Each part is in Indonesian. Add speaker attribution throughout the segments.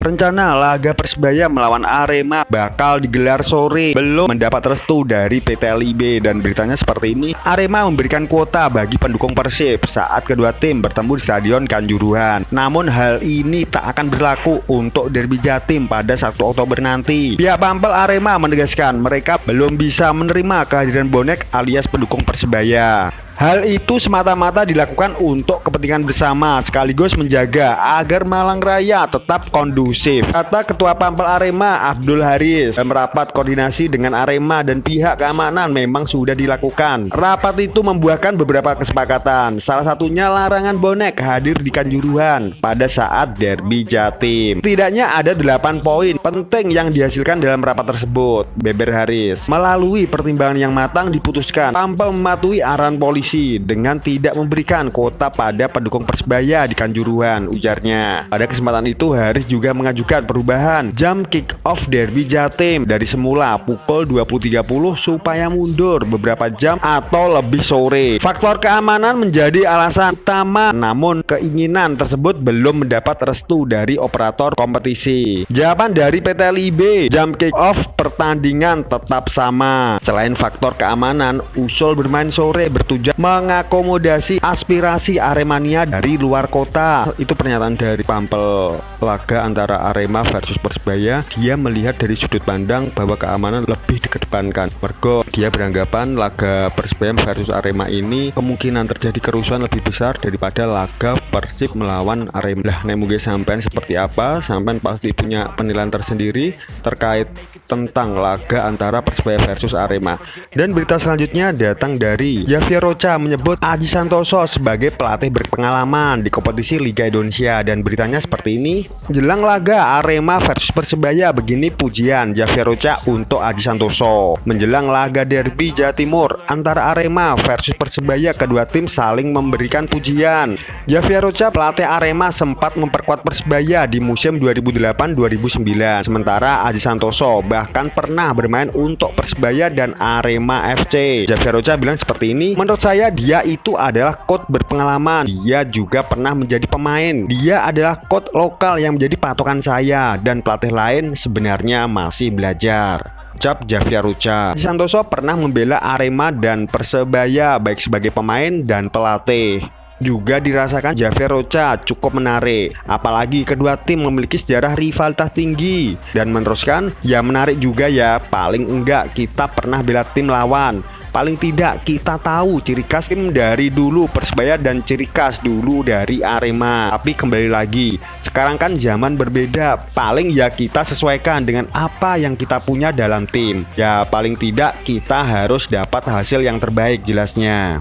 Speaker 1: Rencana laga Persebaya melawan Arema bakal digelar sore belum mendapat restu dari PT LIB, dan beritanya seperti ini. Arema memberikan kuota bagi pendukung Persib saat kedua tim bertemu di Stadion Kanjuruhan. Namun hal ini tak akan berlaku untuk derby Jatim pada 1 Oktober nanti. Pihak Pampel Arema menegaskan mereka belum bisa menerima kehadiran bonek alias pendukung Persebaya. Hal itu semata-mata dilakukan untuk kepentingan bersama sekaligus menjaga agar Malang Raya tetap kondusif, kata Ketua Pampel Arema Abdul Haris. Rapat koordinasi dengan Arema dan pihak keamanan memang sudah dilakukan. Rapat itu membuahkan beberapa kesepakatan, salah satunya larangan bonek hadir di Kanjuruhan pada saat derby Jatim. Setidaknya ada 8 poin penting yang dihasilkan dalam rapat tersebut, beber Haris. Melalui pertimbangan yang matang diputuskan Pampel mematuhi arahan polisi dengan tidak memberikan kuota pada pendukung Persebaya di Kanjuruhan, ujarnya. Pada kesempatan itu Haris juga mengajukan perubahan jam kick off derby Jatim dari semula pukul 20.30 supaya mundur beberapa jam atau lebih sore. Faktor keamanan menjadi alasan utama, namun keinginan tersebut belum mendapat restu dari operator kompetisi. Jawaban dari PT LIB, jam kick off pertandingan tetap sama. Selain faktor keamanan, usul bermain sore bertujuan mengakomodasi aspirasi Aremania dari luar kota. Itu pernyataan dari Pampel. Laga antara Arema versus Persebaya, dia melihat dari sudut pandang bahwa keamanan lebih dikedepankan. Mergo dia beranggapan laga Persebaya versus Arema ini kemungkinan terjadi kerusuhan lebih besar daripada laga Persib melawan Arema. Lah nemuge sampean seperti apa? Sampean pasti punya penilaian tersendiri terkait tentang laga antara Persebaya versus Arema. Dan berita selanjutnya datang dari Javier Rocha menyebut Aji Santoso sebagai pelatih berpengalaman di kompetisi Liga Indonesia, dan beritanya seperti ini. Jelang laga Arema versus Persebaya, begini pujian Javier Rocha untuk Aji Santoso. Menjelang laga derby Jawa Timur antara Arema versus Persebaya, kedua tim saling memberikan pujian. Javier Rocha, pelatih Arema, sempat memperkuat Persebaya di musim 2008-2009. Sementara Aji Santoso bahkan pernah bermain untuk Persebaya dan Arema FC. Javier Rocha bilang seperti ini, menurut saya dia itu adalah coach berpengalaman. Dia juga pernah menjadi pemain. Dia adalah coach lokal yang menjadi patokan saya, dan pelatih lain sebenarnya masih belajar, ucap Javier Rocha. Santoso pernah membela Arema dan Persebaya baik sebagai pemain dan pelatih. Juga dirasakan Javier Rocha cukup menarik, apalagi kedua tim memiliki sejarah rivalitas tinggi. Dan meneruskan, ya menarik juga ya, paling enggak kita pernah bela tim lawan. Paling tidak kita tahu ciri khas tim dari dulu Persebaya dan ciri khas dulu dari Arema. Tapi kembali lagi, sekarang kan zaman berbeda. Paling ya kita sesuaikan dengan apa yang kita punya dalam tim. Ya paling tidak kita harus dapat hasil yang terbaik, jelasnya.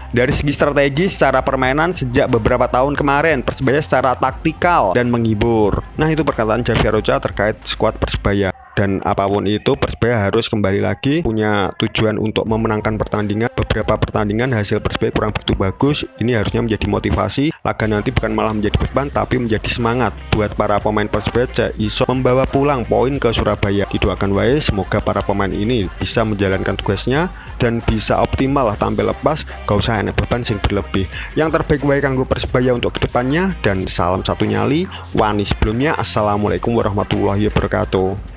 Speaker 1: Dari segi strategi secara permainan, sejak beberapa tahun kemarin Persebaya secara taktikal dan menghibur. Nah, itu perkataan Javier Rocha terkait skuad Persebaya. Dan apapun itu, Persebaya harus kembali lagi punya tujuan untuk memenangkan pertandingan. Beberapa pertandingan hasil Persebaya kurang begitu bagus. Ini harusnya menjadi motivasi. Laga nanti bukan malah menjadi beban, tapi menjadi semangat buat para pemain Persebaya iso membawa pulang poin ke Surabaya. Didoakan wae, semoga para pemain ini bisa menjalankan tugasnya dan bisa optimal lah, tampil lepas, gak usah enak beban sing berlebih. Yang terbaik wae kanggo Persebaya untuk kedepannya. Dan salam satu nyali. Wani sebelumnya, assalamualaikum warahmatullahi wabarakatuh.